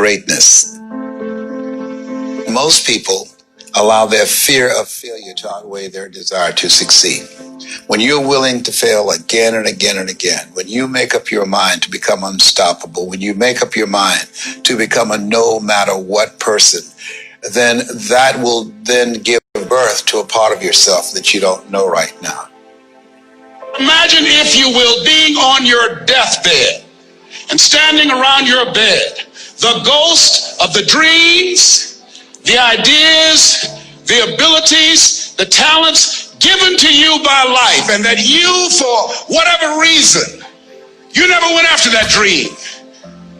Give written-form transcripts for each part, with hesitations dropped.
greatness. Most people allow their fear of failure to outweigh their desire to succeed. When you're willing to fail again and again and again, when you make up your mind to become unstoppable, when you make up your mind to become a no matter what person, then that will then give birth to a part of yourself that you don't know right now. Imagine, if you will, being on your deathbed and standing around your bed, the ghost of the dreams, the ideas, the abilities, the talents given to you by life, and that you, for whatever reason, you never went after that dream.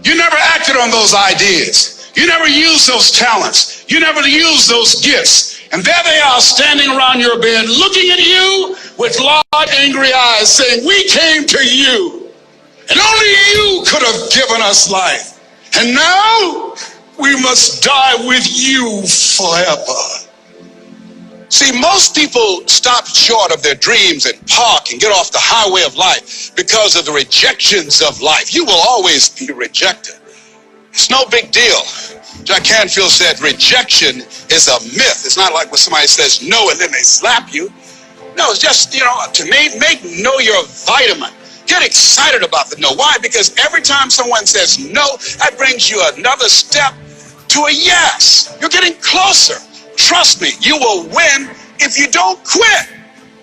You never acted on those ideas. You never used those talents. You never used those gifts. And there they are standing around your bed looking at you with large angry eyes saying, we came to you and only you could have given us life. And now we must die with you forever. See, most people stop short of their dreams and park and get off the highway of life because of the rejections of life. You will always be rejected. It's no big deal. Jack Canfield said rejection is a myth. It's not like when somebody says no and then they slap you. No, it's just, to make no your vitamin. Get excited about the no. Why? Because every time someone says no, that brings you another step to a yes. You're getting closer. Trust me, you will win if you don't quit.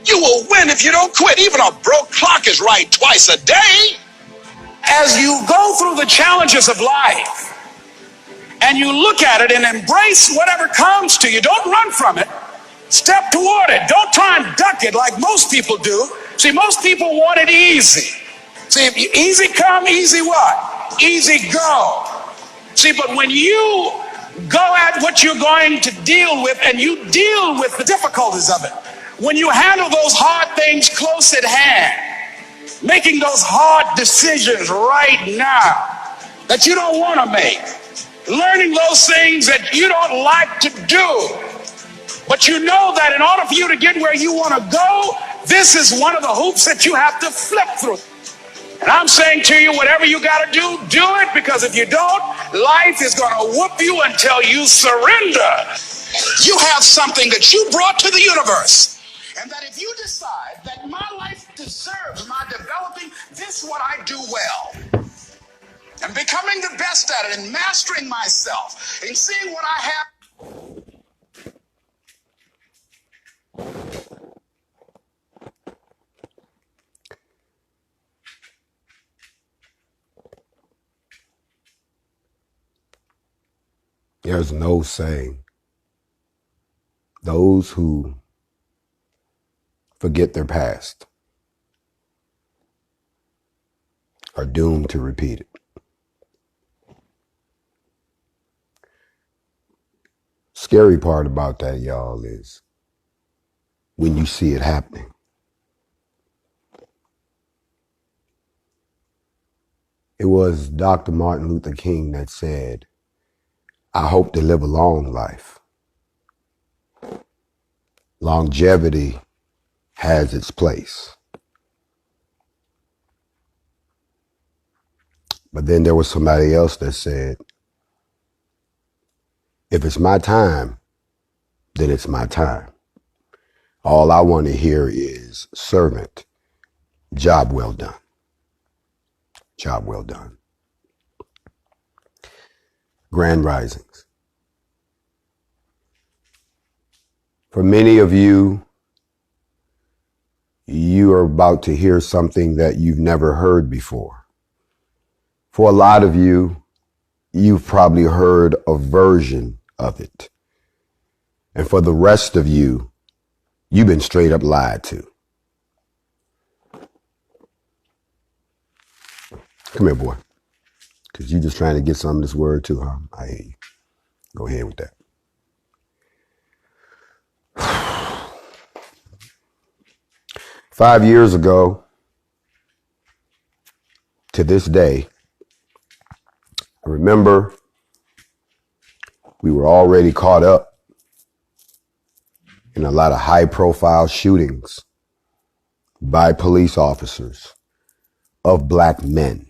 You will win if you don't quit. Even a broke clock is right twice a day. As you go through the challenges of life and you look at it and embrace whatever comes to you, don't run from it. Step toward it. Don't try and duck it like most people do. See, most people want it easy. See, if you, easy come, easy what? Easy go. See, but when you go at what you're going to deal with and you deal with the difficulties of it, when you handle those hard things close at hand, making those hard decisions right now that you don't want to make, learning those things that you don't like to do, but you know that in order for you to get where you want to go, this is one of the hoops that you have to flip through. And I'm saying to you, whatever you got to do it, because if you don't, life is going to whoop you until you surrender. You have something that you brought to the universe. And that if you decide that my life deserves my developing this, what I do well, and becoming the best at it and mastering myself and seeing what I have. There's no saying. Those who forget their past are doomed to repeat it. Scary part about that, y'all, is when you see it happening. It was Dr. Martin Luther King that said, I hope to live a long life. Longevity has its place. But then there was somebody else that said, if it's my time, then it's my time. All I want to hear is servant, job well done. Job well done. Grand risings. For many of you, you are about to hear something that you've never heard before. For a lot of you, you've probably heard a version of it. And for the rest of you, you've been straight up lied to. Come here, boy. Because you're just trying to get some of this word too, huh? I hear you. Go ahead with that. 5 years ago, to this day, I remember we were already caught up in a lot of high-profile shootings by police officers of black men.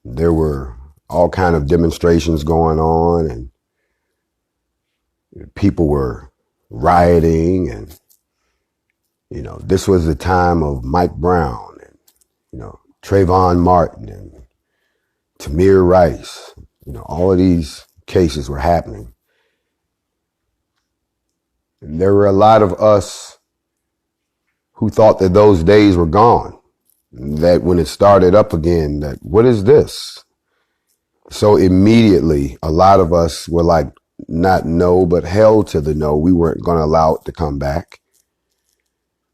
There were all kind of demonstrations going on, and people were rioting, and this was the time of Mike Brown and Trayvon Martin and Tamir Rice. All of these cases were happening. And there were a lot of us who thought that those days were gone, that when it started up again, that what is this? So immediately, a lot of us were like, not no, but held to the no. We weren't going to allow it to come back.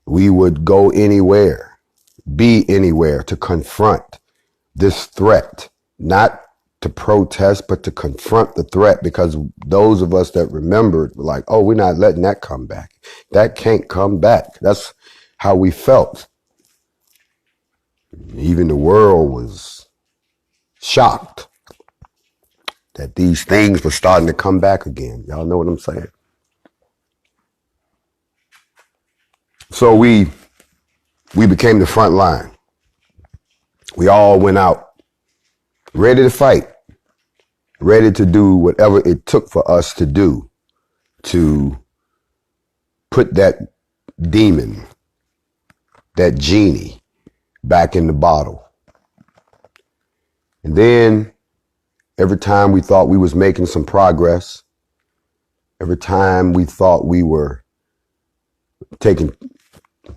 We would go anywhere, be anywhere to confront this threat, not to protest, but to confront the threat, because those of us that remembered were like, oh, we're not letting that come back. That can't come back. That's how we felt. Even the world was shocked that these things were starting to come back again. Y'all know what I'm saying? So we became the front line. We all went out ready to fight, ready to do whatever it took for us to do to put that demon, that genie, back in the bottle. And then every time we thought we was making some progress, every time we thought we were taking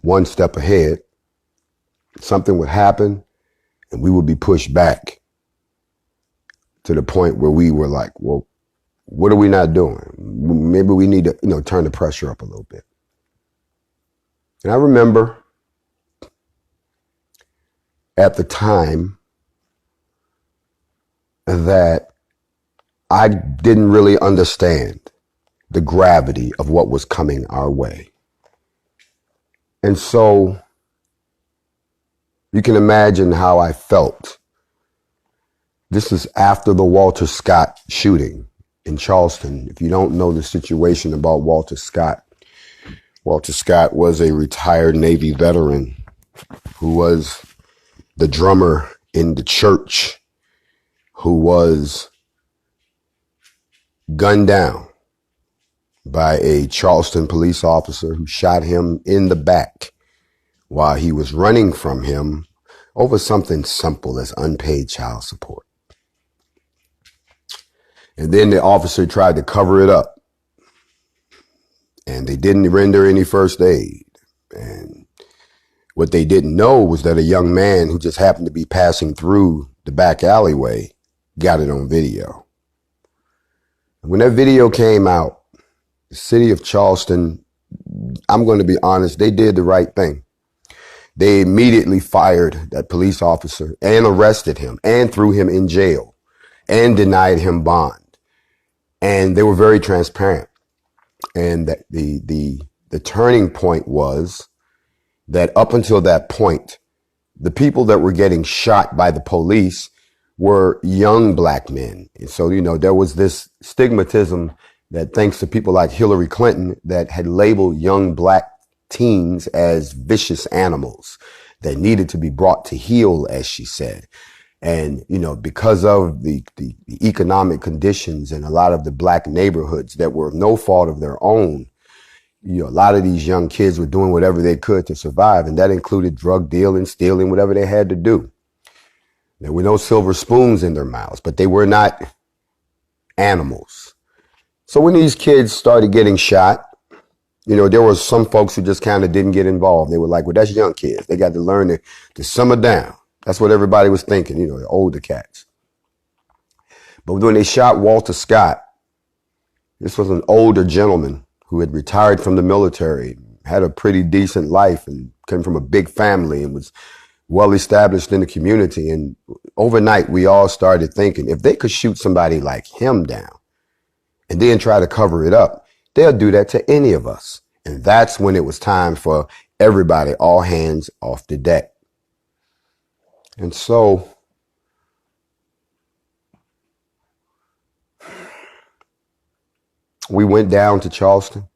one step ahead, something would happen and we would be pushed back to the point where we were like, well, what are we not doing? Maybe we need to, turn the pressure up a little bit. And I remember at the time that I didn't really understand the gravity of what was coming our way. And so you can imagine how I felt. This is after the Walter Scott shooting in Charleston. If you don't know the situation about Walter Scott was a retired Navy veteran who was the drummer in the church, who was gunned down by a Charleston police officer who shot him in the back while he was running from him over something simple as unpaid child support. And then the officer tried to cover it up, and they didn't render any first aid. And what they didn't know was that a young man who just happened to be passing through the back alleyway got it on video. And when that video came out, the city of Charleston, I'm going to be honest, they did the right thing. They immediately fired that police officer and arrested him and threw him in jail and denied him bond. And they were very transparent. And that the turning point was that up until that point, the people that were getting shot by the police were young black men. And so, there was this stigmatism that, thanks to people like Hillary Clinton, that had labeled young black teens as vicious animals that needed to be brought to heel, as she said. And, because of the economic conditions in a lot of the black neighborhoods that were no fault of their own, a lot of these young kids were doing whatever they could to survive. And that included drug dealing, stealing, whatever they had to do. There were no silver spoons in their mouths, but they were not animals. So when these kids started getting shot, there were some folks who just kind of didn't get involved. They were like, well, that's young kids. They got to learn to simmer down. That's what everybody was thinking, the older cats. But when they shot Walter Scott, this was an older gentleman who had retired from the military, had a pretty decent life and came from a big family and was well established in the community. And overnight, we all started thinking, if they could shoot somebody like him down and then try to cover it up, they'll do that to any of us. And that's when it was time for everybody, all hands off the deck. And so we went down to Charleston.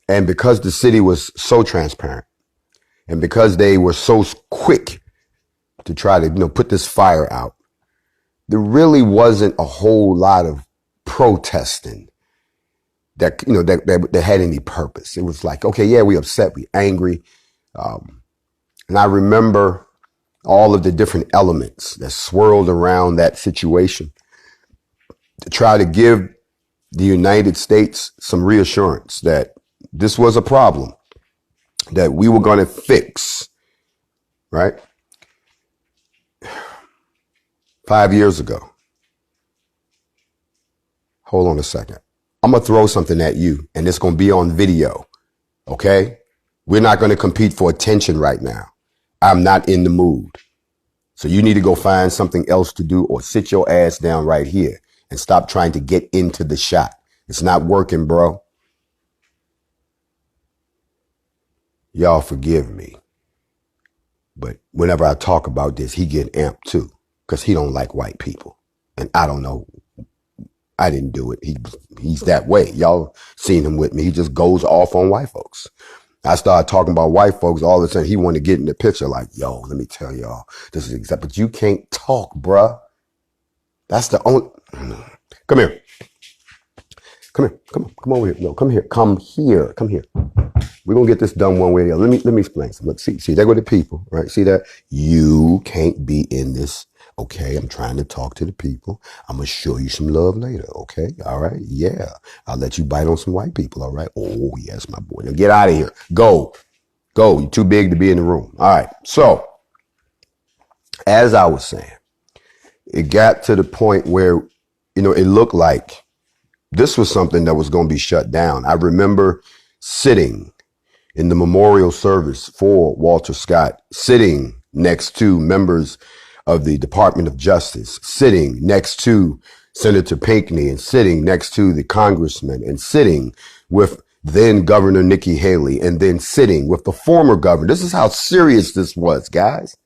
And because the city was so transparent, and because they were so quick to try to, put this fire out, there really wasn't a whole lot of protesting that, you know, that had any purpose. It was like, okay, yeah, we upset, we angry. And I remember all of the different elements that swirled around that situation to try to give the United States some reassurance that this was a problem that we were going to fix, right? 5 years ago. Hold on a second. I'm going to throw something at you, and it's going to be on video, okay? We're not going to compete for attention right now. I'm not in the mood. So you need to go find something else to do or sit your ass down right here and stop trying to get into the shot. It's not working, bro. Y'all forgive me. But whenever I talk about this, he get amped too, because he don't like white people. And I don't know. I didn't do it. He's that way. Y'all seen him with me. He just goes off on white folks. I started talking about white folks, all of a sudden he wanted to get in the picture like, yo, let me tell y'all, this is exact, but you can't talk, bruh. That's the only, come here. Come here, come over here. No, come here. We're going to get this done one way or the other. Let me explain something. Look, see, there go the people, right? See that? You can't be in this. Okay, I'm trying to talk to the people. I'm going to show you some love later, okay? All right? Yeah. I'll let you bite on some white people, all right? Oh, yes, my boy. Now get out of here. Go. You're too big to be in the room. All right. So, as I was saying, it got to the point where, you know, it looked like this was something that was going to be shut down. I remember sitting in the memorial service for Walter Scott, sitting next to members of the Department of Justice, sitting next to Senator Pinckney and sitting next to the congressman and sitting with then Governor Nikki Haley and then sitting with the former governor. This is how serious this was, guys.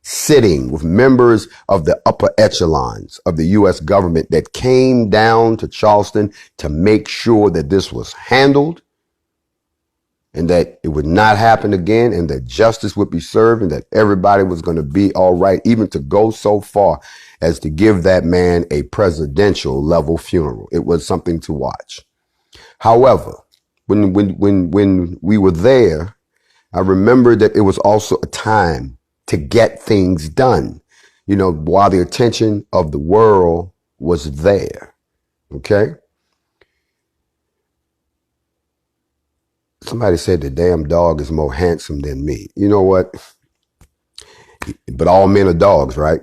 Sitting with members of the upper echelons of the U.S. government that came down to Charleston to make sure that this was handled and that it would not happen again and that justice would be served and that everybody was going to be all right, even to go so far as to give that man a presidential level funeral. It was something to watch. However, when we were there, I remember that it was also a time to get things done, you know, while the attention of the world was there. Okay. Somebody said the damn dog is more handsome than me. You know what? But all men are dogs, right?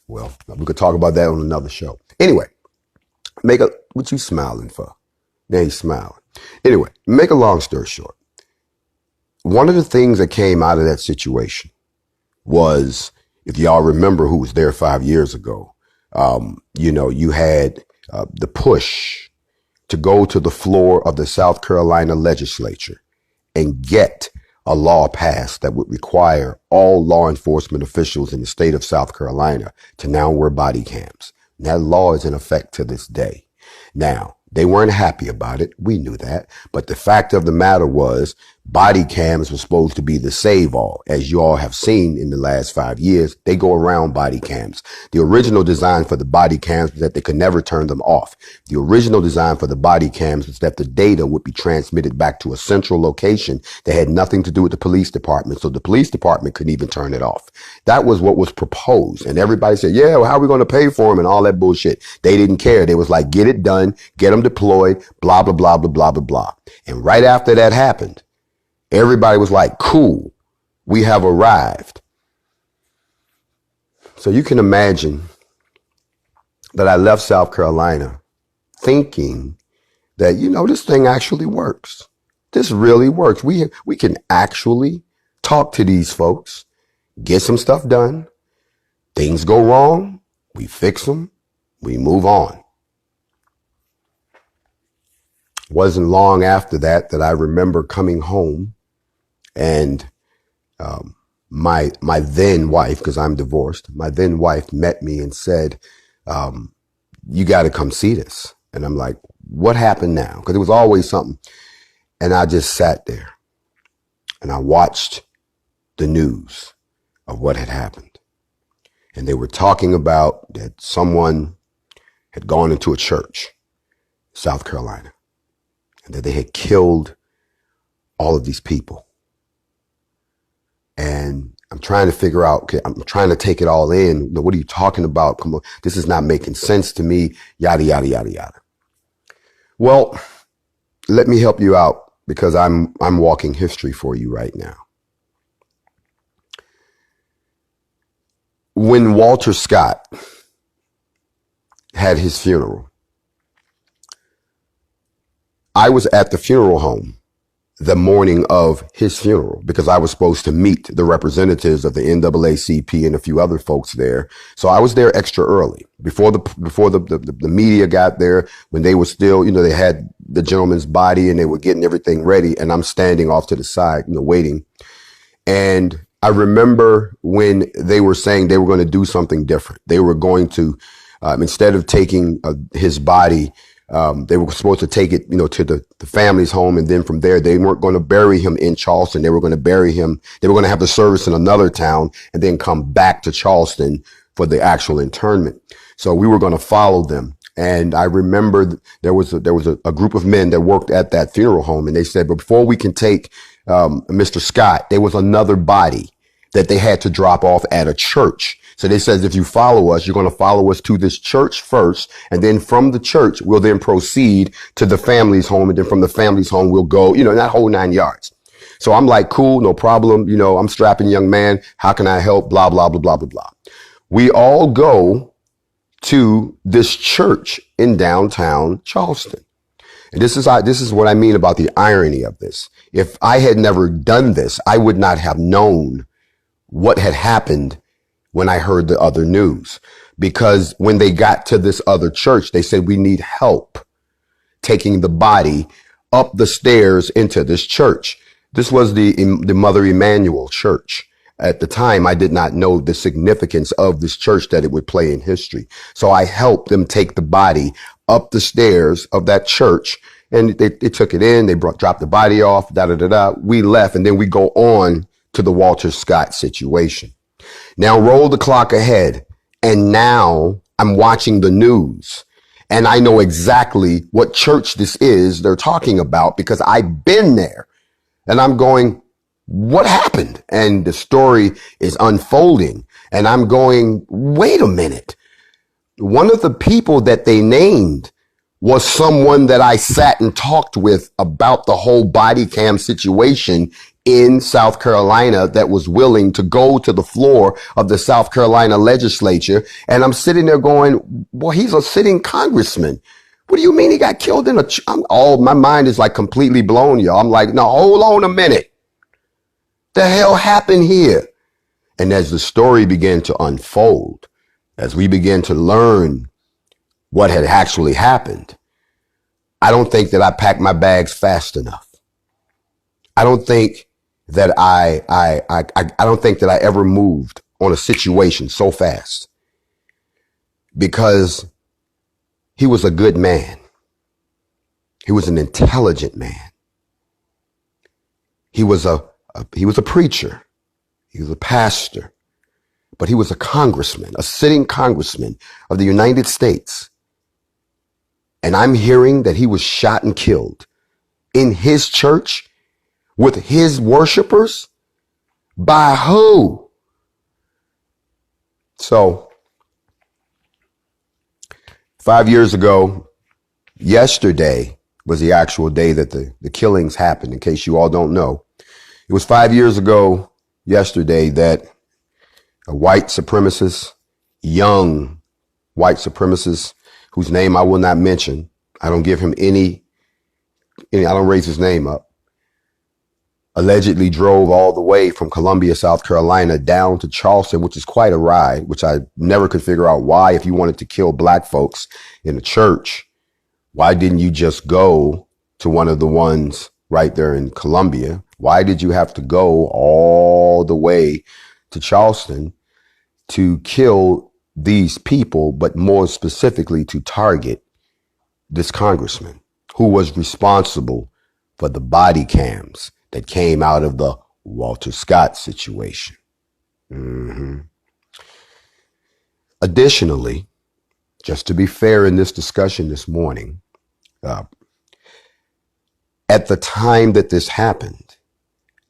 Well, we could talk about that on another show. Anyway, what you smiling for? Now he's smiling. Anyway, make a long story short. One of the things that came out of that situation was, if y'all remember who was there 5 years ago, you know, you had the push to go to the floor of the South Carolina legislature and get a law passed that would require all law enforcement officials in the state of South Carolina to now wear body cams. And that law is in effect to this day. Now, they weren't happy about it. We knew that. But the fact of the matter was, body cams were supposed to be the save all. As you all have seen in the last 5 years, they go around body cams. The original design for the body cams was that they could never turn them off. The original design for the body cams was that the data would be transmitted back to a central location that had nothing to do with the police department. So the police department couldn't even turn it off. That was what was proposed. And everybody said, yeah, well, how are we going to pay for them and all that bullshit? They didn't care. They was like, get it done, get them deployed, blah, blah, blah, blah, blah, blah, blah. And right after that happened, everybody was like, cool, we have arrived. So you can imagine that I left South Carolina thinking that, you know, this thing actually works. This really works. We can actually talk to these folks, get some stuff done. Things go wrong, we fix them, we move on. Wasn't long after that I remember coming home and my then wife, because I'm divorced, my then wife met me and said, you got to come see this. And I'm like, what happened now? Because it was always something. And I just sat there and I watched the news of what had happened. And they were talking about that someone had gone into a church, South Carolina, and that they had killed all of these people. And I'm trying to figure out, okay, I'm trying to take it all in. What are you talking about? Come on, this is not making sense to me, yada, yada, yada, yada. Well, let me help you out because I'm walking history for you right now. When Walter Scott had his funeral, I was at the funeral home the morning of his funeral because I was supposed to meet the representatives of the NAACP and a few other folks there. So I was there extra early before the media got there, when they were still, they had the gentleman's body and they were getting everything ready. And I'm standing off to the side, waiting. And I remember when they were saying they were going to do something different. They were going to, instead of taking his body, they were supposed to take it, to the family's home. And then from there, they weren't going to bury him in Charleston. They were going to bury him. They were going to have the service in another town and then come back to Charleston for the actual internment. So we were going to follow them. And I remember there was a group of men that worked at that funeral home. And they said, but before we can take Mr. Scott, there was another body that they had to drop off at a church. So they said, if you follow us, you're going to follow us to this church first. And then from the church, we'll then proceed to the family's home. And then from the family's home, we'll go, that whole 9 yards. So I'm like, cool, no problem. I'm strapping young man. How can I help? Blah, blah, blah, blah, blah, blah. We all go to this church in downtown Charleston. And this is what I mean about the irony of this. If I had never done this, I would not have known what had happened when I heard the other news. Because when they got to this other church, they said, we need help taking the body up the stairs into this church. This was the Mother Emanuel Church. At the time, I did not know the significance of this church that it would play in history. So I helped them take the body up the stairs of that church. And they took it in, they dropped the body off, We left, and then we go on to the Walter Scott situation. Now roll the clock ahead, and now I'm watching the news, and I know exactly what church this is they're talking about because I've been there. And I'm going, what happened? And the story is unfolding, and I'm going, wait a minute. One of the people that they named was someone that I sat and talked with about the whole body cam situation in South Carolina that was willing to go to the floor of the South Carolina legislature. And I'm sitting there going, well, he's a sitting congressman. What do you mean he got killed in my mind is like completely blown, y'all. I'm like, no, hold on a minute. The hell happened here? And as the story began to unfold, as we began to learn what had actually happened, I don't think that I packed my bags fast enough. I don't think that I don't think that I ever moved on a situation so fast, because he was a good man. He was an intelligent man. He was a preacher. He was a pastor, but he was a congressman, a sitting congressman of the United States. And I'm hearing that he was shot and killed in his church with his worshipers. By who? So 5 years ago, yesterday was the actual day that the killings happened, in case you all don't know. It was 5 years ago yesterday that a white supremacist, young white supremacist, whose name I will not mention. I don't give him I don't raise his name up. Allegedly drove all the way from Columbia, South Carolina down to Charleston, which is quite a ride, which I never could figure out why, if you wanted to kill black folks in a church, why didn't you just go to one of the ones right there in Columbia? Why did you have to go all the way to Charleston to kill these people, but more specifically to target this congressman who was responsible for the body cams that came out of the Walter Scott situation? Additionally, just to be fair in this discussion this morning, at the time that this happened,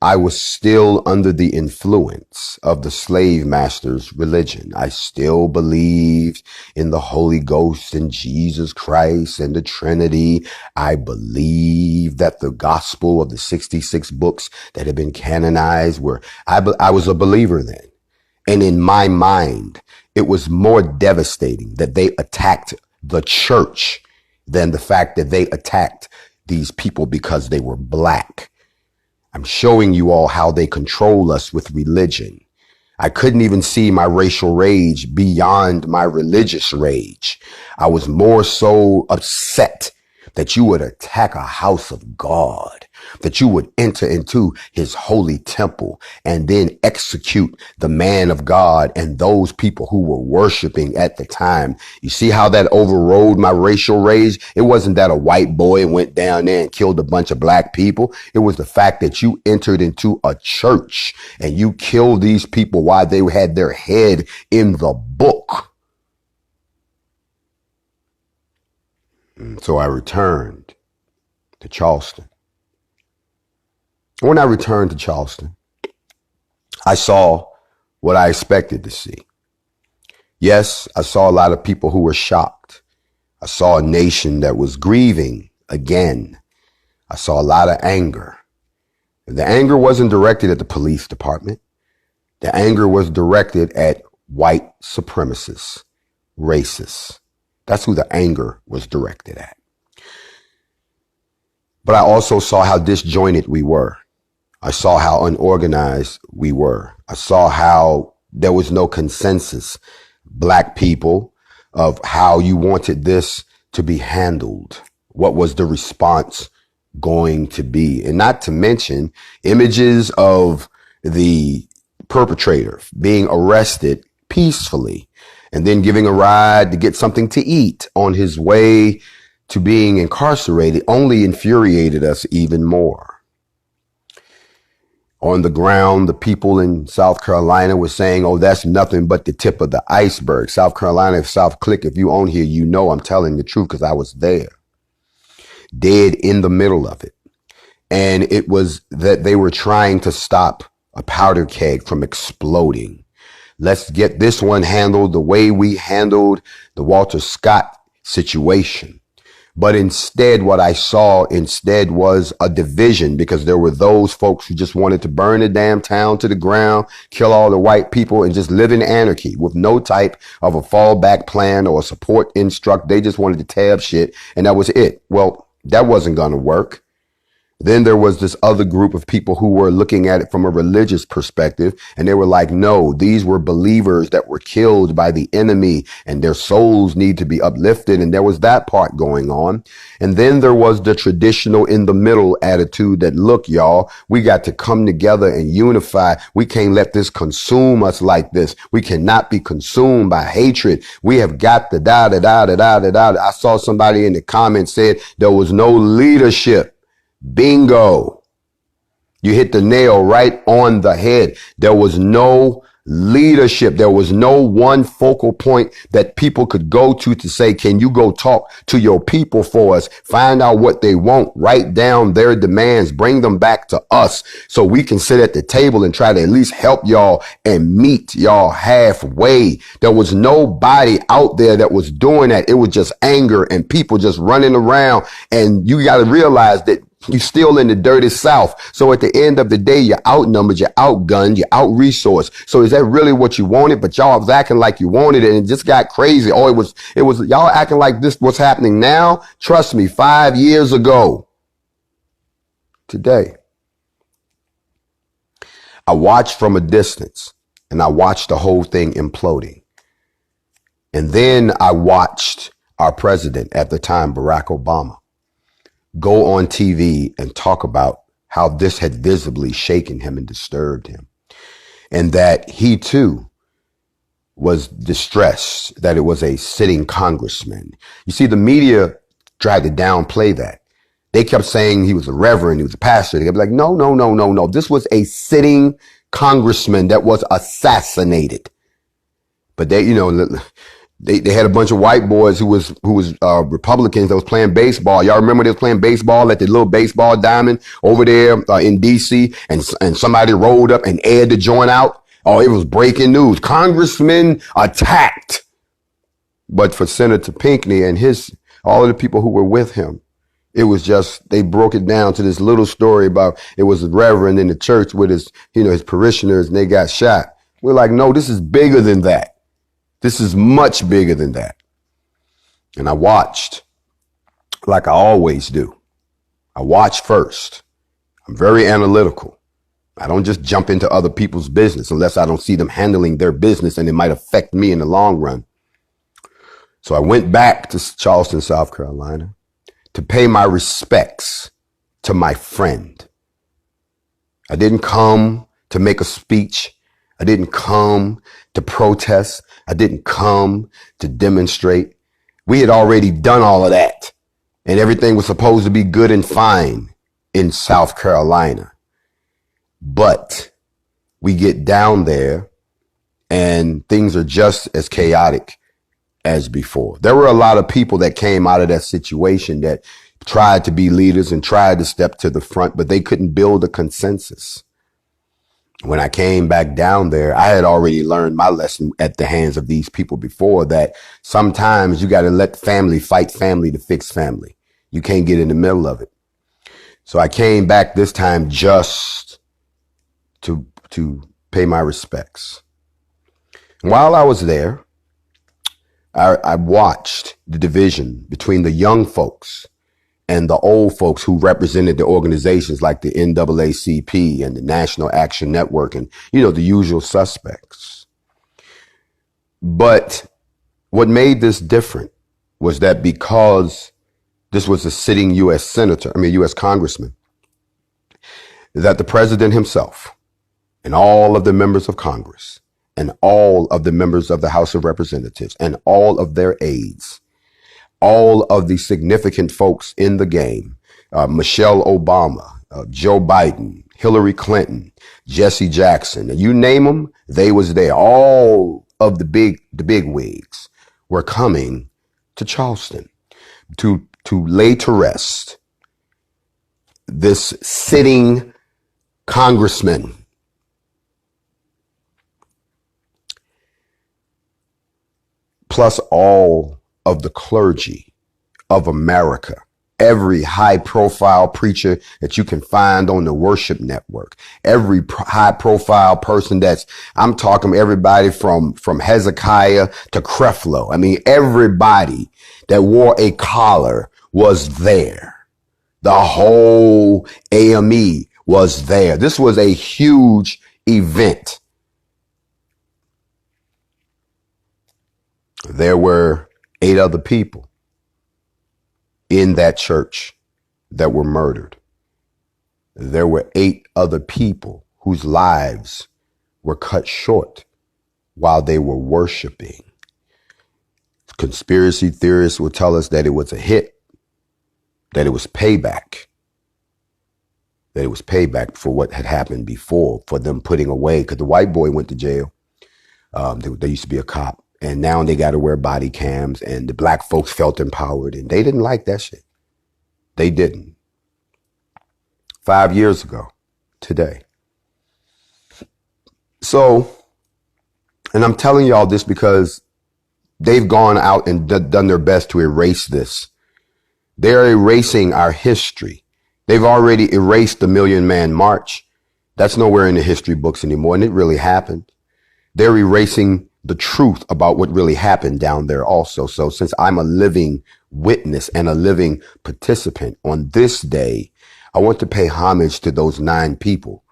I was still under the influence of the slave master's religion. I still believed in the Holy Ghost and Jesus Christ and the Trinity. I believed that the gospel of the 66 books that had been canonized I was a believer then. And in my mind, it was more devastating that they attacked the church than the fact that they attacked these people because they were black. I'm showing you all how they control us with religion. I couldn't even see my racial rage beyond my religious rage. I was more so upset that you would attack a house of God, that you would enter into his holy temple and then execute the man of God and those people who were worshiping at the time. You see how that overrode my racial rage? It wasn't that a white boy went down there and killed a bunch of black people. It was the fact that you entered into a church and you killed these people while they had their head in the book. And so I returned to Charleston. When I returned to Charleston, I saw what I expected to see. Yes, I saw a lot of people who were shocked. I saw a nation that was grieving again. I saw a lot of anger. The anger wasn't directed at the police department. The anger was directed at white supremacists, racists. That's who the anger was directed at. But I also saw how disjointed we were. I saw how unorganized we were. I saw how there was no consensus, black people, of how you wanted this to be handled. What was the response going to be? And not to mention images of the perpetrator being arrested peacefully and then giving a ride to get something to eat on his way to being incarcerated only infuriated us even more. On the ground, the people in South Carolina were saying, oh, that's nothing but the tip of the iceberg. South Carolina, South Click, if you own here, you know I'm telling the truth because I was there. Dead in the middle of it. And it was that they were trying to stop a powder keg from exploding. Let's get this one handled the way we handled the Walter Scott situation. But instead, what I saw instead was a division because there were those folks who just wanted to burn the damn town to the ground, kill all the white people and just live in anarchy with no type of a fallback plan or a support instruct. They just wanted to tear up shit. And that was it. Well, that wasn't going to work. Then there was this other group of people who were looking at it from a religious perspective. And they were like, no, these were believers that were killed by the enemy and their souls need to be uplifted. And there was that part going on. And then there was the traditional in the middle attitude that, look, y'all, we got to come together and unify. We can't let this consume us like this. We cannot be consumed by hatred. We have got to I saw somebody in the comments said there was no leadership. Bingo. You hit the nail right on the head. There was no leadership. There was no one focal point that people could go to say, can you go talk to your people for us? Find out what they want, write down their demands, bring them back to us so we can sit at the table and try to at least help y'all and meet y'all halfway. There was nobody out there that was doing that. It was just anger and people just running around. And you got to realize that you're still in the dirty South. So at the end of the day, you're outnumbered, you're outgunned, you're out-resourced. So is that really what you wanted? But y'all was acting like you wanted it and it just got crazy. Oh, it was y'all acting like this, what's happening now? Trust me, 5 years ago, today, I watched from a distance and I watched the whole thing imploding. And then I watched our president at the time, Barack Obama, go on TV and talk about how this had visibly shaken him and disturbed him. And that he too was distressed that it was a sitting congressman. You see, the media tried to downplay that. They kept saying he was a reverend, he was a pastor. They'd be like, no. This was a sitting congressman that was assassinated. But they, they had a bunch of white boys who was Republicans that was playing baseball. Y'all remember they was playing baseball at the little baseball diamond over there in D.C. and somebody rolled up and aired the joint out. Oh, it was breaking news. Congressman attacked. But for Senator Pinckney and all of the people who were with him, it was just, they broke it down to this little story about it was a reverend in the church with his parishioners and they got shot. We're like, no, this is bigger than that. This is much bigger than that. And I watched like I always do. I watch first. I'm very analytical. I don't just jump into other people's business unless I don't see them handling their business and it might affect me in the long run. So I went back to Charleston, South Carolina to pay my respects to my friend. I didn't come to make a speech. I didn't come to protest. I didn't come to demonstrate. We had already done all of that and everything was supposed to be good and fine in South Carolina. But we get down there and things are just as chaotic as before. There were a lot of people that came out of that situation that tried to be leaders and tried to step to the front, but they couldn't build a consensus. When I came back down there, I had already learned my lesson at the hands of these people before, that sometimes you got to let family fight family to fix family. You can't get in the middle of it. So I came back this time just to pay my respects. And while I was there, I watched the division between the young folks and the old folks who represented the organizations like the NAACP and the National Action Network and, the usual suspects. But what made this different was that because this was a sitting U.S. congressman, that the president himself and all of the members of Congress and all of the members of the House of Representatives and all of their aides, all of the significant folks in the game, Michelle Obama, Joe Biden, Hillary Clinton, Jesse Jackson, and you name them, they was there. All of the big wigs were coming to Charleston to lay to rest this sitting congressman. Plus all of the clergy of America, every high profile preacher that you can find on the worship network, every high profile person I'm talking everybody from Hezekiah to Creflo. I mean, everybody that wore a collar was there. The whole AME was there. This was a huge event. There were 8 other people in that church that were murdered. There were 8 other people whose lives were cut short while they were worshiping. Conspiracy theorists will tell us that it was a hit, that it was payback for what had happened before, for them putting away, because the white boy went to jail. They used to be a cop. And now they got to wear body cams and the black folks felt empowered and they didn't like that shit. They didn't. 5 years ago today. So, and I'm telling y'all this because they've gone out and done their best to erase this. They're erasing our history. They've already erased the Million Man March. That's nowhere in the history books anymore. And it really happened. They're erasing the truth about what really happened down there also. So since I'm a living witness and a living participant on this day, I want to pay homage to those 9 people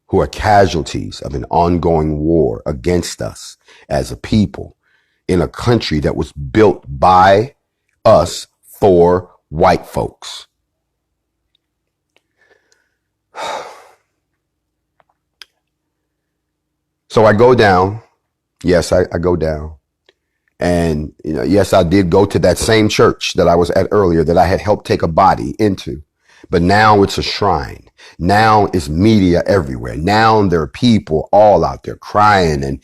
who are casualties of an ongoing war against us as a people in a country that was built by us for white folks. So I go down. Yes, I go down. And, yes, I did go to that same church that I was at earlier that I had helped take a body into. But now it's a shrine. Now it's media everywhere. Now there are people all out there crying. And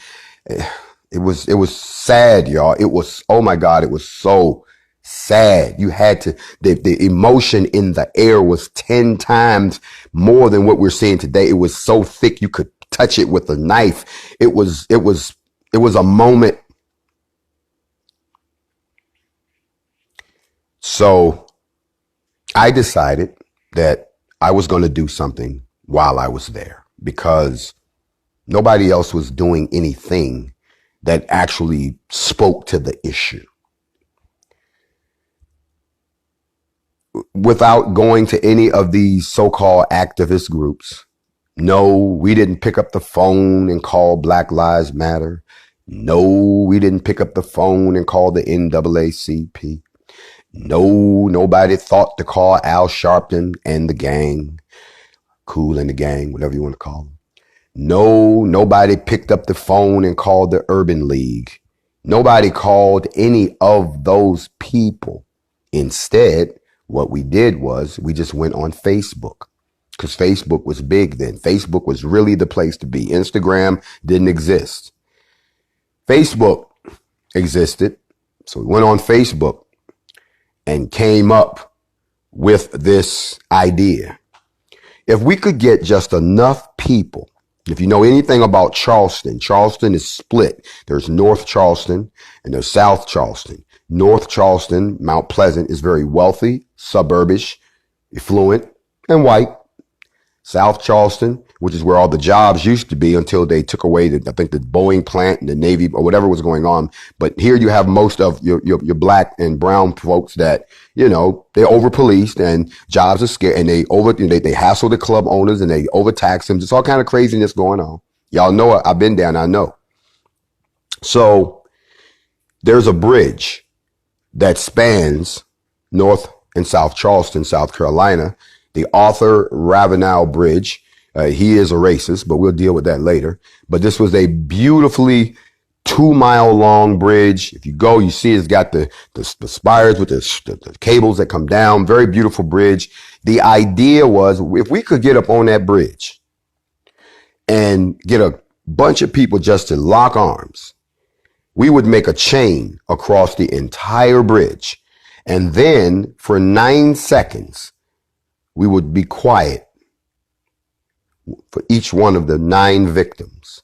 It was sad, y'all. It was, oh my God, it was so sad. You had to, the emotion in the air was 10 times more than what we're seeing today. It was so thick you could touch it with a knife. It was a moment. So I decided that I was going to do something while I was there because nobody else was doing anything that actually spoke to the issue. Without going to any of these so-called activist groups, no, we didn't pick up the phone and call Black Lives Matter. No, we didn't pick up the phone and call the NAACP. No, nobody thought to call Al Sharpton and the gang, Cool and the gang, whatever you want to call them. No, nobody picked up the phone and called the Urban League. Nobody called any of those people. Instead, what we did was we just went on Facebook because Facebook was big then. Facebook was really the place to be. Instagram didn't exist. Facebook existed. So we went on Facebook and came up with this idea. If we could get just enough people, if you know anything about Charleston, Charleston is split. There's North Charleston and there's South Charleston. North Charleston, Mount Pleasant, is very wealthy, suburbish, affluent, and white. South Charleston, which is where all the jobs used to be until they took away the Boeing plant and the Navy or whatever was going on. But here you have most of your black and brown folks that, you know, they're over policed and jobs are scarce and they hassle the club owners and they overtax them. There's all kind of craziness going on. Y'all know I've been down. I know. So there's a bridge that spans North and South Charleston, South Carolina, the Arthur Ravenel Bridge. He is a racist, but we'll deal with that later. But this was a beautifully 2-mile long bridge. If you go, you see it's got the spires with the cables that come down. Very beautiful bridge. The idea was if we could get up on that bridge and get a bunch of people just to lock arms, we would make a chain across the entire bridge. And then for 9 seconds, we would be quiet for each one of the 9 victims.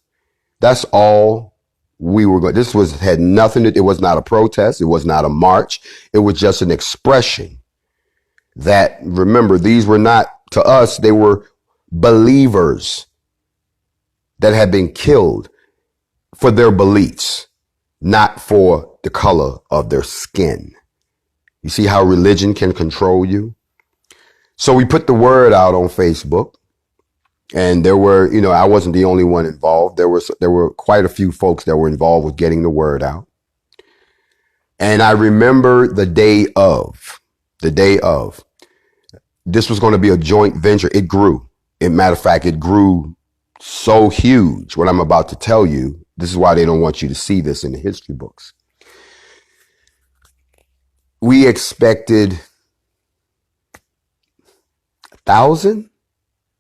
That's all we were going. This had nothing to, it was not a protest. It was not a march. It was just an expression that, remember, these were not, to us, they were believers that had been killed for their beliefs, not for the color of their skin. You see how religion can control you? So we put the word out on Facebook, and there were, you know, I wasn't the only one involved. There were quite a few folks that were involved with getting the word out. And I remember the day of, this was going to be a joint venture. It grew. In matter of fact, it grew so huge. What I'm about to tell you, this is why they don't want you to see this in the history books. We expected 1,000,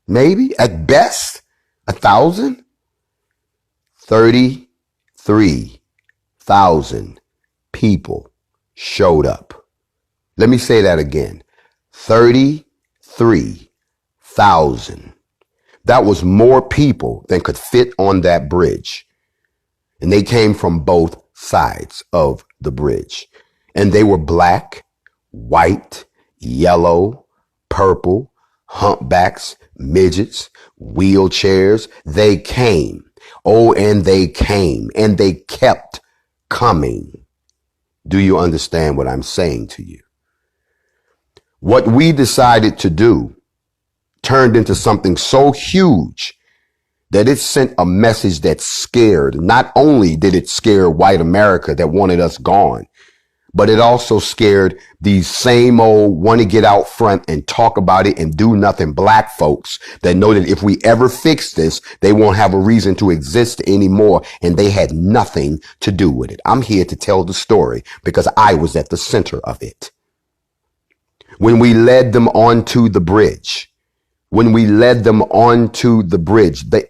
maybe at best 1,000. 33,000 people showed up. Let me say that again. 33,000. That was more people than could fit on that bridge. And they came from both sides of the bridge. And they were black, white, yellow, purple, humpbacks, midgets, wheelchairs. They came. Oh, and they came. And they kept coming. Do you understand what I'm saying to you? What we decided to do turned into something so huge that it sent a message that scared. Not only did it scare white America that wanted us gone, but it also scared these same old want to get out front and talk about it and do nothing black folks that know that if we ever fix this, they won't have a reason to exist anymore. And they had nothing to do with it. I'm here to tell the story because I was at the center of it. When we led them onto the bridge, the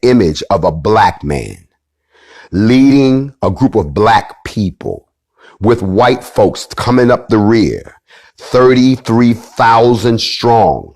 image of a black man, leading a group of black people with white folks coming up the rear, 33,000 strong,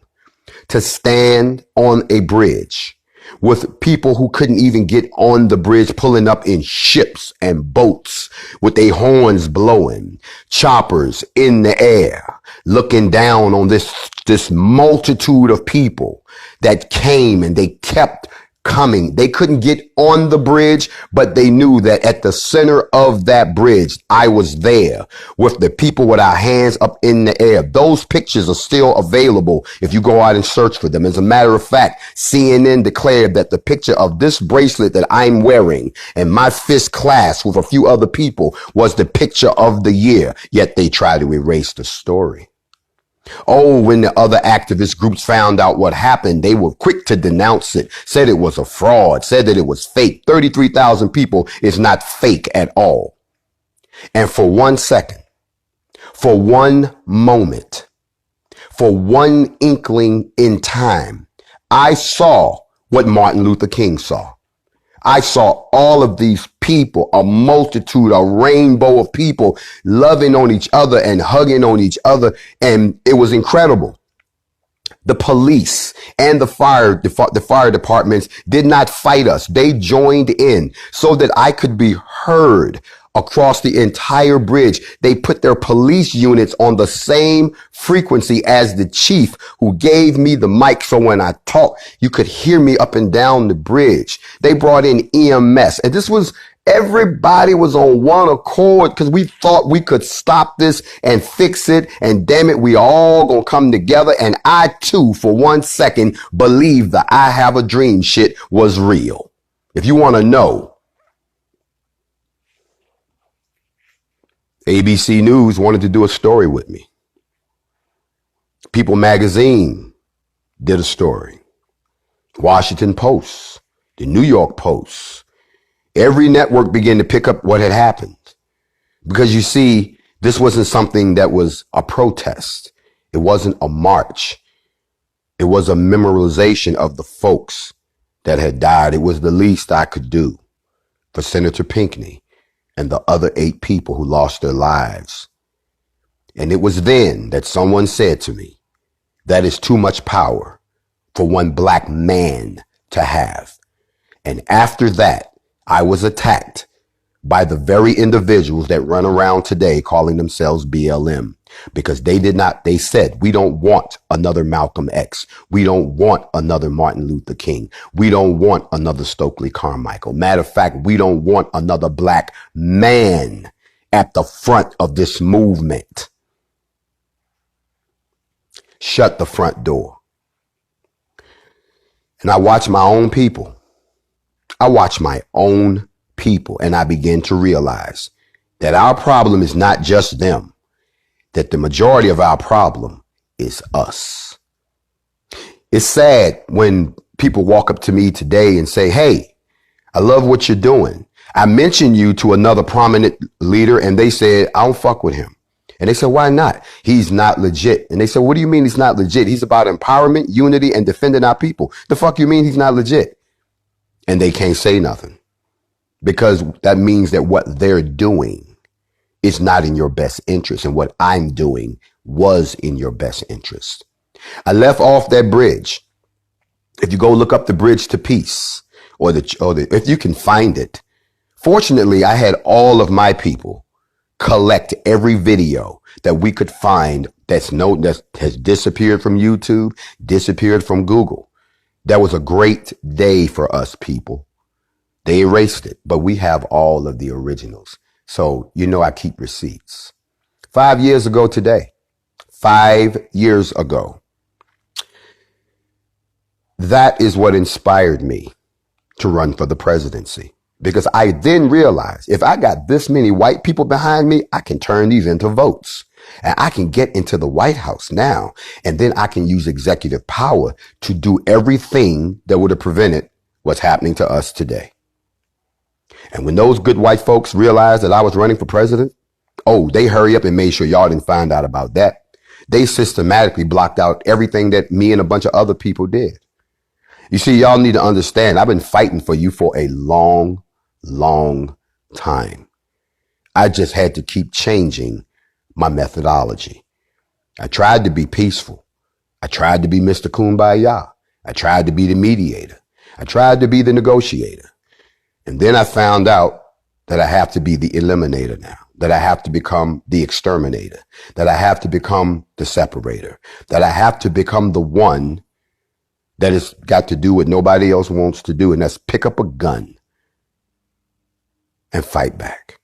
to stand on a bridge with people who couldn't even get on the bridge, pulling up in ships and boats with their horns blowing, choppers in the air, looking down on this multitude of people that came, and they kept coming. They couldn't get on the bridge, but they knew that at the center of that bridge, I was there with the people with our hands up in the air. Those pictures are still available if you go out and search for them. As a matter of fact, CNN declared that the picture of this bracelet that I'm wearing and my fist clasped with a few other people was the picture of the year, yet they try to erase the story. Oh, when the other activist groups found out what happened, they were quick to denounce it, said it was a fraud, said that it was fake. 33,000 people is not fake at all. And for 1 second, for one moment, for one inkling in time, I saw what Martin Luther King saw. I saw all of these people, a multitude, a rainbow of people loving on each other and hugging on each other. And it was incredible. The police and the fire departments did not fight us. They joined in so that I could be heard across the entire bridge. They put their police units on the same frequency as the chief, who gave me the mic. So when I talk, you could hear me up and down the bridge. They brought in EMS, and everybody was on one accord because we thought we could stop this and fix it. And damn it, we all gonna come together. And I too, for 1 second, believed the I have a dream shit was real. If you want to know, ABC News wanted to do a story with me. People Magazine did a story. Washington Post, the New York Post. Every network began to pick up what had happened. Because you see, this wasn't something that was a protest. It wasn't a march. It was a memorialization of the folks that had died. It was the least I could do for Senator Pinckney and the other 8 people who lost their lives. And it was then that someone said to me, that is too much power for one black man to have. And after that, I was attacked by the very individuals that run around today calling themselves BLM, because they said, we don't want another Malcolm X. We don't want another Martin Luther King. We don't want another Stokely Carmichael. Matter of fact, we don't want another black man at the front of this movement. Shut the front door. And I watch my own people. I watch my own people, and I begin to realize that our problem is not just them, that the majority of our problem is us. It's sad when people walk up to me today and say, hey, I love what you're doing. I mentioned you to another prominent leader and they said, I don't fuck with him. And they said, why not? He's not legit. And they said, what do you mean he's not legit? He's about empowerment, unity, and defending our people. The fuck you mean he's not legit? And they can't say nothing, because that means that what they're doing is not in your best interest. And what I'm doing was in your best interest. I left off that bridge. If you go look up the Bridge to Peace, or if you can find it. Fortunately, I had all of my people collect every video that we could find that has disappeared from YouTube, disappeared from Google. That was a great day for us people. They erased it, but we have all of the originals. So, I keep receipts. 5 years ago today, 5 years ago, that is what inspired me to run for the presidency. Because I then realized, if I got this many white people behind me, I can turn these into votes. And I can get into the White House now. And then I can use executive power to do everything that would have prevented what's happening to us today. And when those good white folks realized that I was running for president, they hurry up and made sure y'all didn't find out about that. They systematically blocked out everything that me and a bunch of other people did. You see, y'all need to understand, I've been fighting for you for a long, long time. I just had to keep changing my methodology. I tried to be peaceful. I tried to be Mr. Kumbaya. I tried to be the mediator. I tried to be the negotiator. And then I found out that I have to be the eliminator now, that I have to become the exterminator, that I have to become the separator, that I have to become the one that has got to do what nobody else wants to do, and that's pick up a gun and fight back.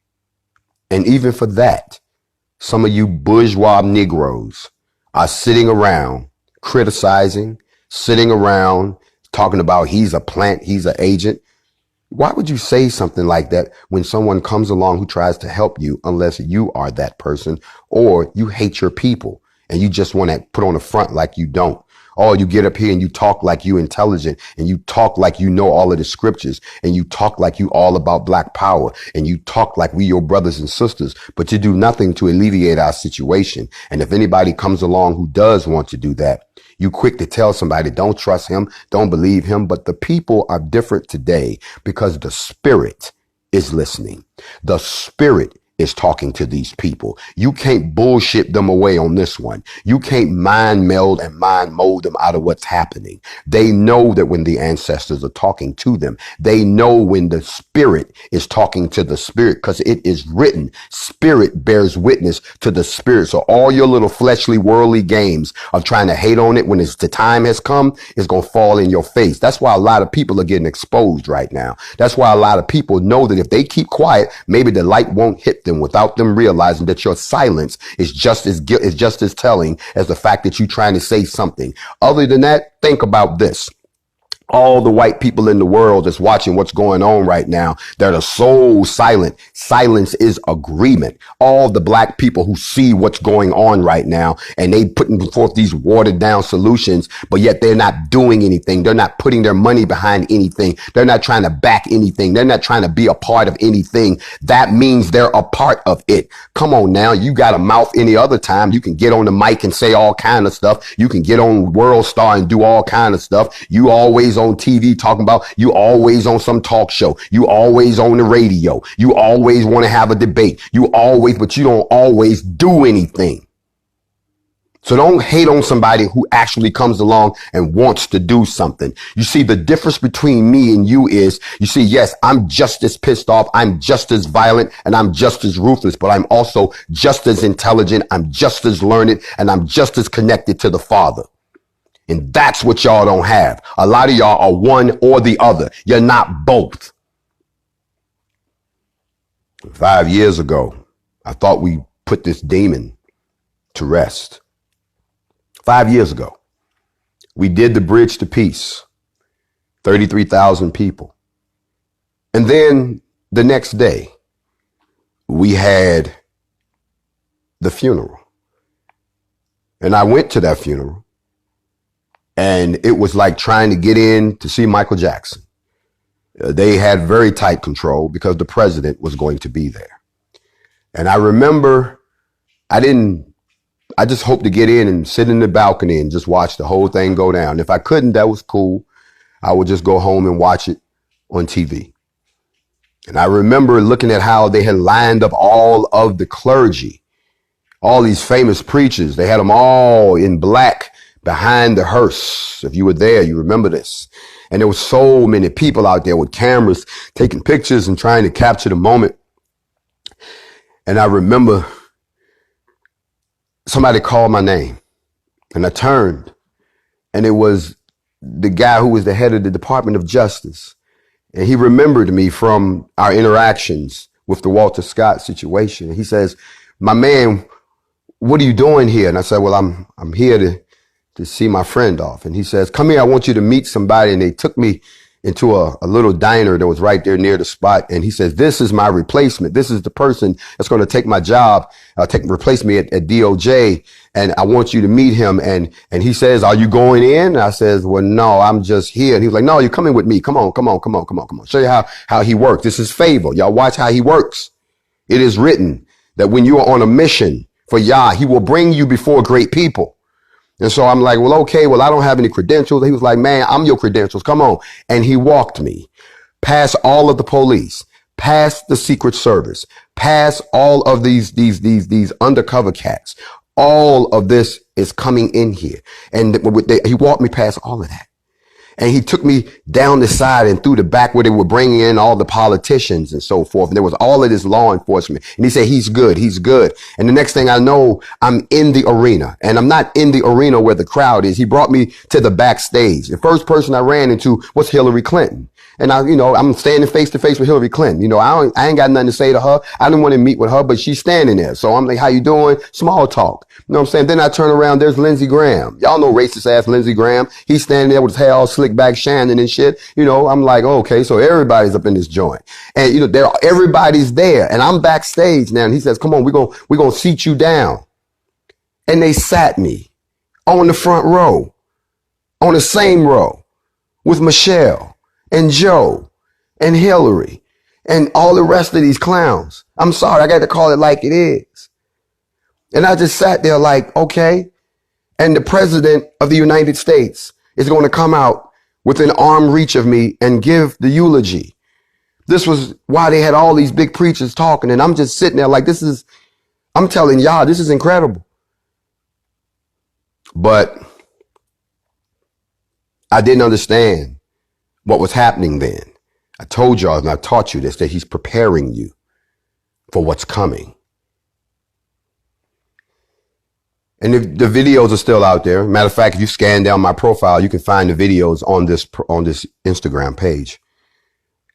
And even for that, some of you bourgeois Negroes are sitting around criticizing, sitting around talking about he's a plant, he's an agent. Why would you say something like that when someone comes along who tries to help you, unless you are that person, or you hate your people and you just want to put on a front like you don't? Or you get up here and you talk like you intelligent, and you talk like you know all of the scriptures, and you talk like you all about black power, and you talk like we your brothers and sisters, but you do nothing to alleviate our situation. And if anybody comes along who does want to do that, you quick to tell somebody, don't trust him, don't believe him. But the people are different today because the spirit is listening. The spirit is talking to these people. You can't bullshit them away on this one. You can't mind meld and mind mold them out of what's happening. They know that when the ancestors are talking to them, they know when the spirit is talking to the spirit, because it is written, spirit bears witness to the spirit. So all your little fleshly, worldly games of trying to hate on it when the time has come is going to fall in your face. That's why a lot of people are getting exposed right now. That's why a lot of people know that if they keep quiet, maybe the light won't hit them, without them realizing that your silence is just as telling as the fact that you're trying to say something. Other than that, think about this. All the white people in the world that's watching what's going on right now that are so silent. Silence is agreement. All the black people who see what's going on right now, and they putting forth these watered down solutions, but yet they're not doing anything. They're not putting their money behind anything. They're not trying to back anything. They're not trying to be a part of anything. That means they're a part of it. Come on now. You got a mouth any other time. You can get on the mic and say all kind of stuff. You can get on World Star and do all kind of stuff. You always on TV talking about, you always on some talk show, you always on the radio, you always want to have a debate, but you don't always do anything. So don't hate on somebody who actually comes along and wants to do something. You see, the difference between me and you is, you see, yes, I'm just as pissed off, I'm just as violent, and I'm just as ruthless, but I'm also just as intelligent, I'm just as learned, and I'm just as connected to the Father. And that's what y'all don't have. A lot of y'all are one or the other. You're not both. 5 years ago, I thought we put this demon to rest. 5 years ago, we did the Bridge to Peace, 33,000 people. And then the next day, we had the funeral. And I went to that funeral. And it was like trying to get in to see Michael Jackson. They had very tight control because the president was going to be there. And I remember I just hoped to get in and sit in the balcony and just watch the whole thing go down. If I couldn't, that was cool. I would just go home and watch it on TV. And I remember looking at how they had lined up all of the clergy, all these famous preachers. They had them all in black behind the hearse. If you were there, you remember this. And there were so many people out there with cameras taking pictures and trying to capture the moment. And I remember somebody called my name, and I turned, and it was the guy who was the head of the Department of Justice. And he remembered me from our interactions with the Walter Scott situation. And he says, "My man, what are you doing here?" And I said, "Well, I'm here to see my friend off." And he says, "Come here, I want you to meet somebody." And they took me into a little diner that was right there near the spot. And he says, "This is my replacement. This is the person that's going to take my job, replace me at DOJ. And I want you to meet him." And he says, "Are you going in?" And I says, "Well, no, I'm just here." And he was like, "No, you're coming with me. Come on. Show you how he works. This is favor. Y'all watch how he works. It is written that when you are on a mission for Yah, he will bring you before great people." And so I'm like, "Well, okay, well, I don't have any credentials." He was like, "Man, I'm your credentials. Come on." And he walked me past all of the police, past the Secret Service, past all of these undercover cats. All of this is coming in here. And he walked me past all of that. And he took me down the side and through the back where they were bringing in all the politicians and so forth. And there was all of this law enforcement. And he said, he's good. He's good. And the next thing I know, I'm in the arena, and I'm not in the arena where the crowd is. He brought me to the backstage. The first person I ran into was Hillary Clinton. And I'm standing face to face with Hillary Clinton. I ain't got nothing to say to her. I didn't want to meet with her, but she's standing there. So I'm like, how you doing? Small talk. You know what I'm saying? Then I turn around. There's Lindsey Graham. Y'all know racist ass Lindsey Graham. He's standing there with his hair all slicked back, shining and shit. I'm like, okay, so everybody's up in this joint. And, everybody's there. And I'm backstage now. And he says, come on, we're going to seat you down. And they sat me on the front row, on the same row with Michelle and Joe and Hillary and all the rest of these clowns. I'm sorry, I got to call it like it is. And I just sat there like, okay. And the president of the United States is going to come out within arm reach of me and give the eulogy. This was why they had all these big preachers talking. And I'm just sitting there like, I'm telling y'all, this is incredible. But I didn't understand what was happening then. I told y'all, and I taught you this, that he's preparing you for what's coming. And the videos are still out there. Matter of fact, if you scan down my profile, you can find the videos on this Instagram page.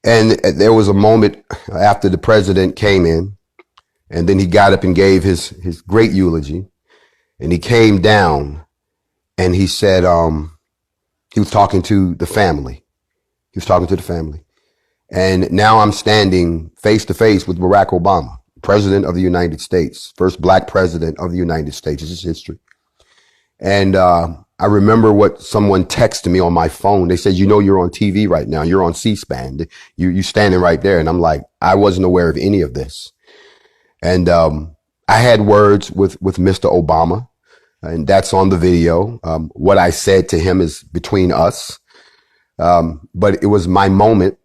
And there was a moment after the president came in, and then he got up and gave his great eulogy, and he came down and he said, he was talking to the family. He was talking to the family. And now I'm standing face to face with Barack Obama, President of the United States, first black president of the United States. This is history. And I remember what someone texted me on my phone. They said, you're on TV right now. You're on C-SPAN. You standing right there. And I'm like, I wasn't aware of any of this. And I had words with Mr. Obama, and that's on the video. What I said to him is between us. But it was my moment.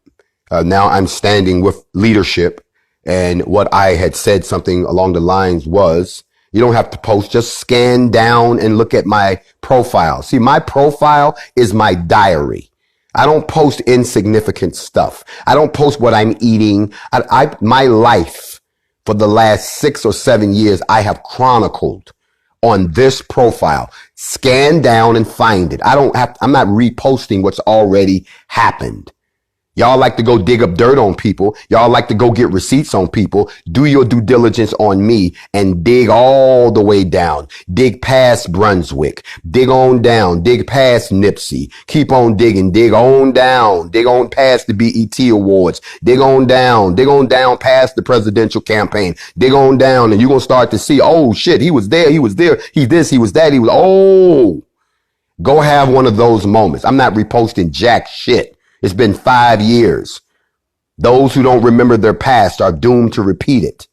Now I'm standing with leadership, and what I had said something along the lines was, you don't have to post, just scan down and look at my profile. See, my profile is my diary. I don't post insignificant stuff. I don't post what I'm eating. My life for the last 6 or 7 years, I have chronicled on this profile. Scan down and find it. I'm not reposting what's already happened. Y'all like to go dig up dirt on people. Y'all like to go get receipts on people. Do your due diligence on me and dig all the way down. Dig past Brunswick. Dig on down. Dig past Nipsey. Keep on digging. Dig on down. Dig on past the BET Awards. Dig on down. Dig on down past the presidential campaign. Dig on down, and you're going to start to see, oh shit, he was there. He was there. He this, he was that. He was, oh, go have one of those moments. I'm not reposting jack shit. It's been 5 years. Those who don't remember their past are doomed to repeat it.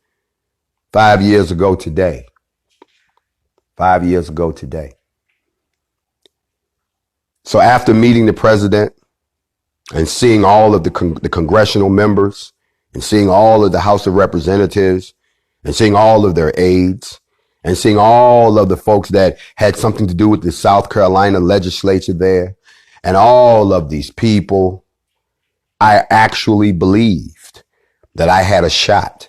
5 years ago today. 5 years ago today. So after meeting the president and seeing all of the congressional members and seeing all of the House of Representatives and seeing all of their aides and seeing all of the folks that had something to do with the South Carolina legislature there, and all of these people, I actually believed that I had a shot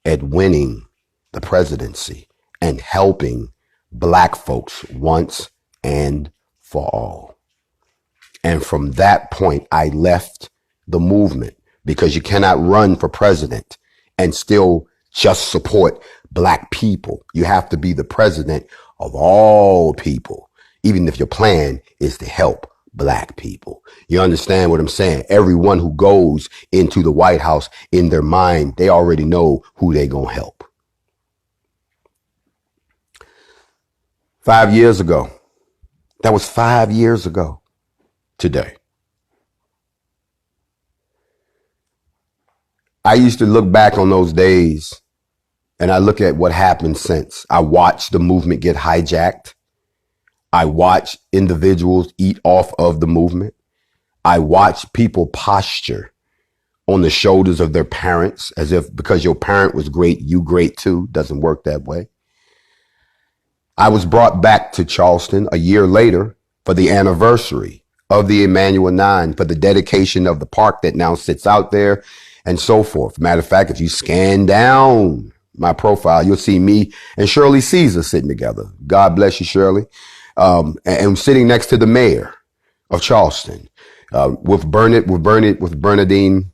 at winning the presidency and helping black folks once and for all. And from that point, I left the movement, because you cannot run for president and still just support black people. You have to be the president of all people, even if your plan is to help black people. You understand what I'm saying? Everyone who goes into the White House, in their mind, they already know who they gonna help. 5 years ago, that was 5 years ago today. I used to look back on those days and I look at what happened since. I watched the movement get hijacked. I watched individuals eat off of the movement. I watched people posture on the shoulders of their parents, as if because your parent was great, you great too. Doesn't work that way. I was brought back to Charleston a year later for the anniversary of the Emmanuel 9, for the dedication of the park that now sits out there and so forth. Matter of fact, if you scan down my profile, you'll see me and Shirley Caesar sitting together. God bless you, Shirley. And sitting next to the mayor of Charleston, with Bernadine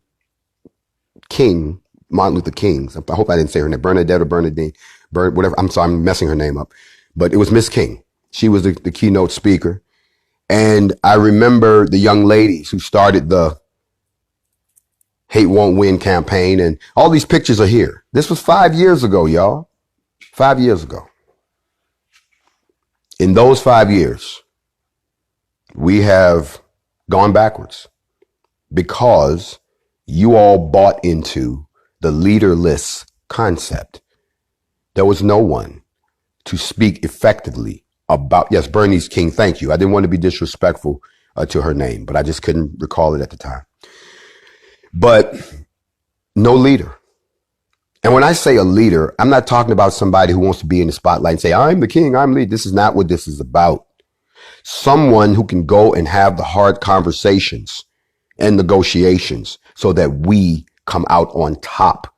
King, Martin Luther King's. I hope I didn't say her name, Bernadette or Bernadine, whatever. I'm sorry, I'm messing her name up. But it was Miss King. She was the keynote speaker. And I remember the young ladies who started the Hate Won't Win campaign. And all these pictures are here. This was 5 years ago, y'all. 5 years ago. In those 5 years, we have gone backwards because you all bought into the leaderless concept. There was no one to speak effectively about, yes, Bernice King, thank you. I didn't want to be disrespectful to her name, but I just couldn't recall it at the time. But no leader. And when I say a leader, I'm not talking about somebody who wants to be in the spotlight and say, I'm the king, I'm lead. This is not what this is about. Someone who can go and have the hard conversations and negotiations so that we come out on top,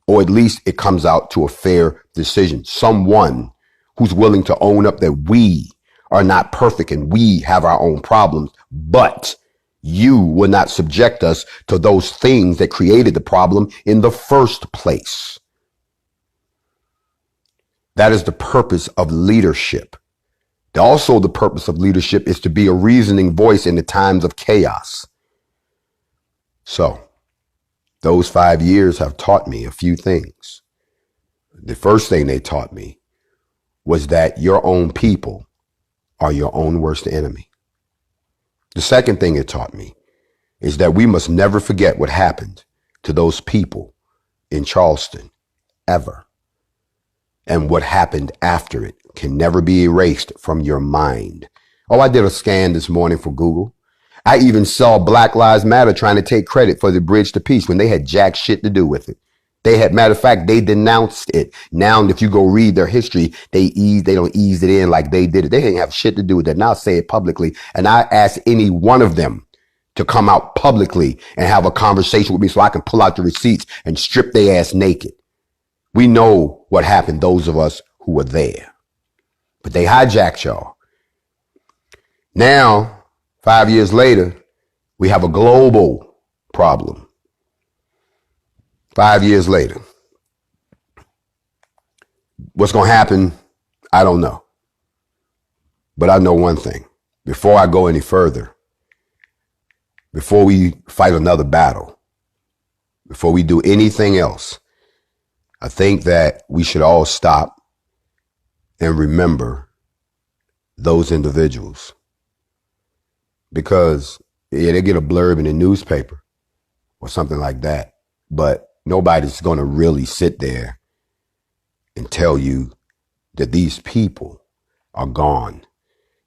or at least it comes out to a fair decision. Someone who's willing to own up that we are not perfect and we have our own problems, but you will not subject us to those things that created the problem in the first place. That is the purpose of leadership. Also, the purpose of leadership is to be a reasoning voice in the times of chaos. So, those 5 years have taught me a few things. The first thing they taught me was that your own people are your own worst enemy. The second thing it taught me is that we must never forget what happened to those people in Charleston, ever. And what happened after it can never be erased from your mind. Oh, I did a scan this morning for Google. I even saw Black Lives Matter trying to take credit for the Bridge to Peace when they had jack shit to do with it. They had, matter of fact, they denounced it. Now, if you go read their history, they don't ease it in like they did it. They didn't have shit to do with that. Now say it publicly. And I ask any one of them to come out publicly and have a conversation with me so I can pull out the receipts and strip their ass naked. We know what happened, those of us who were there. But they hijacked y'all. Now, 5 years later, we have a global problem. 5 years later. What's going to happen? I don't know. But I know one thing. Before I go any further, before we fight another battle, before we do anything else, I think that we should all stop and remember those individuals. Because, yeah, they get a blurb in the newspaper or something like that, but nobody's going to really sit there and tell you that these people are gone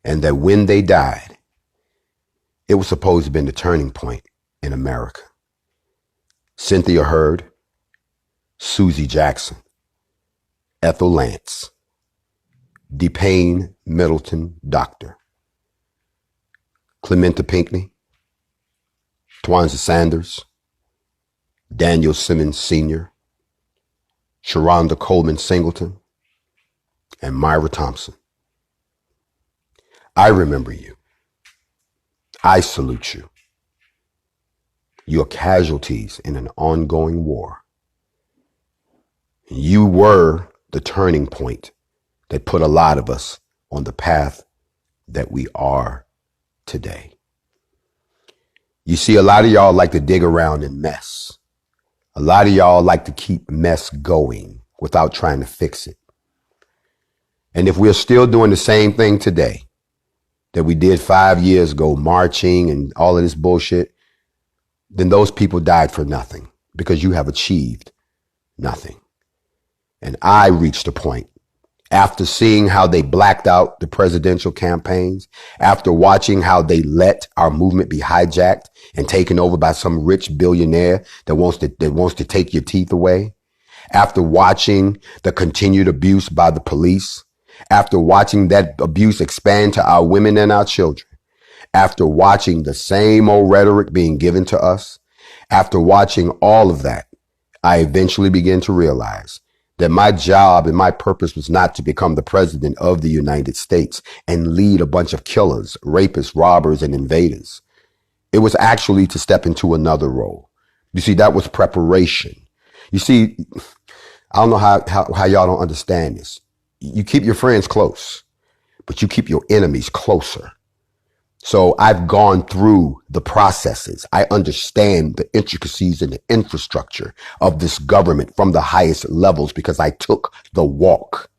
and that when they died, it was supposed to have been the turning point in America. Cynthia Hurd, Susie Jackson, Ethel Lance, DePayne Middleton Doctor, Clementa Pinckney, Twanza Sanders, Daniel Simmons Sr., Sharonda Coleman Singleton, and Myra Thompson. I remember you. I salute you. You are casualties in an ongoing war. You were the turning point that put a lot of us on the path that we are today. You see, a lot of y'all like to dig around in mess. A lot of y'all like to keep mess going without trying to fix it. And if we're still doing the same thing today that we did 5 years ago, marching and all of this bullshit, then those people died for nothing because you have achieved nothing. And I reached a point After seeing how they blacked out the presidential campaigns, after watching how they let our movement be hijacked and taken over by some rich billionaire that wants to take your teeth away, after watching the continued abuse by the police, after watching that abuse expand to our women and our children, after watching the same old rhetoric being given to us, after watching all of that, I eventually began to realize that my job and my purpose was not to become the president of the United States and lead a bunch of killers, rapists, robbers, and invaders. It was actually to step into another role. You see, that was preparation. You see, I don't know how y'all don't understand this. You keep your friends close, but you keep your enemies closer. So I've gone through the processes. I understand the intricacies and the infrastructure of this government from the highest levels because I took the walk.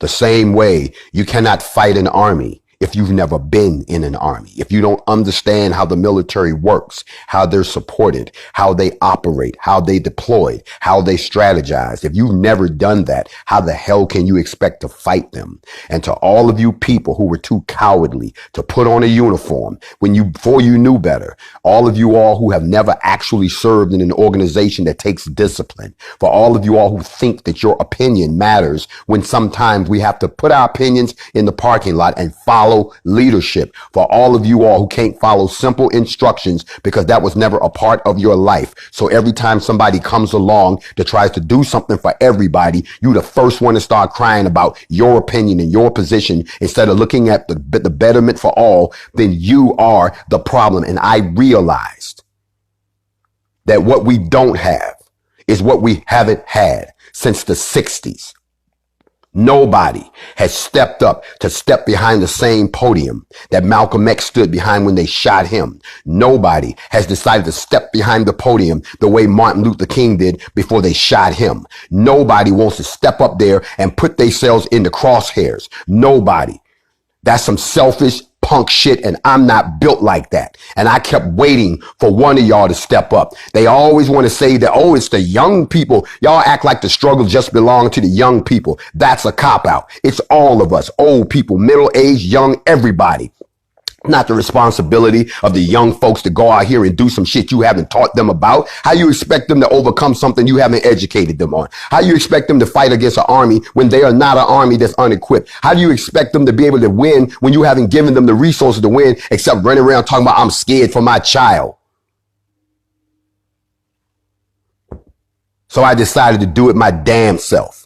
The same way you cannot fight an army if you've never been in an army, if you don't understand how the military works, how they're supported, how they operate, how they deploy, how they strategize. If you've never done that, how the hell can you expect to fight them? And to all of you people who were too cowardly to put on a uniform before you knew better, all of you all who have never actually served in an organization that takes discipline, for all of you all who think that your opinion matters when sometimes we have to put our opinions in the parking lot and follow leadership, for all of you all who can't follow simple instructions because that was never a part of your life. So every time somebody comes along that tries to do something for everybody, you the first one to start crying about your opinion and your position instead of looking at the betterment for all, then you are the problem. And I realized that what we don't have is what we haven't had since the 60s. Nobody has stepped up to step behind the same podium that Malcolm X stood behind when they shot him. Nobody has decided to step behind the podium the way Martin Luther King did before they shot him. Nobody wants to step up there and put themselves in the crosshairs. Nobody. That's some selfish punk shit, and I'm not built like that. And I kept waiting for one of y'all to step up. They always want to say that, oh, it's the young people. Y'all act like the struggle just belongs to the young people. That's a cop-out. It's all of us, old people, middle-aged, young, everybody. Not the responsibility of the young folks to go out here and do some shit you haven't taught them about. How you expect them to overcome something you haven't educated them on? How you expect them to fight against an army when they are not an army that's unequipped? How do you expect them to be able to win when you haven't given them the resources to win except running around talking about, I'm scared for my child? So I decided to do it my damn self.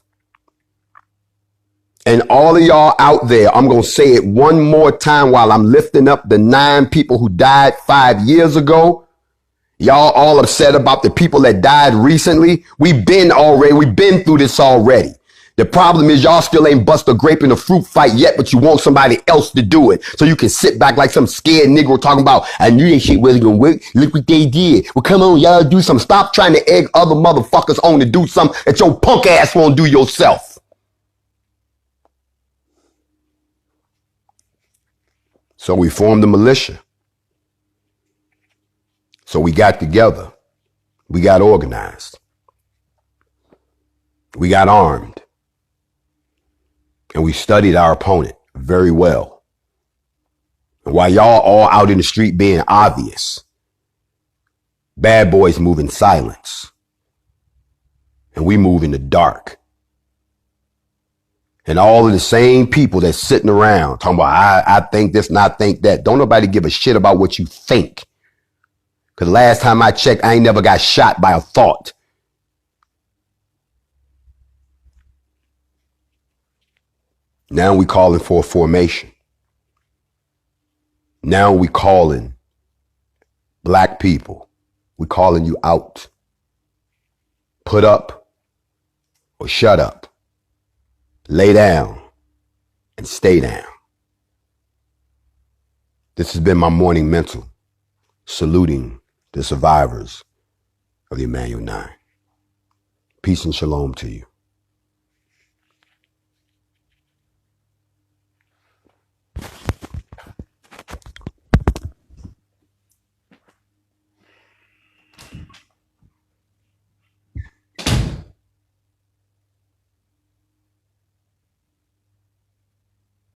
And all of y'all out there, I'm going to say it one more time while I'm lifting up the 9 people who died 5 years ago. Y'all all upset about the people that died recently. We've been through this already. The problem is y'all still ain't bust a grape in a fruit fight yet, but you want somebody else to do it. So you can sit back like some scared Negro talking about, I knew that shit wasn't going to work. Look what they did. Well, come on, y'all do something. Stop trying to egg other motherfuckers on to do something that your punk ass won't do yourself. So we formed a militia. So we got together. We got organized. We got armed. And we studied our opponent very well. And while y'all all out in the street being obvious, bad boys move in silence. And we move in the dark. And all of the same people that's sitting around talking about, I think this and I think that. Don't nobody give a shit about what you think. Because last time I checked, I ain't never got shot by a thought. Now we calling for a formation. Now we calling black people. We calling you out. Put up or shut up. Lay down and stay down. This has been my morning mental, saluting the survivors of the Emmanuel 9. Peace and shalom to you.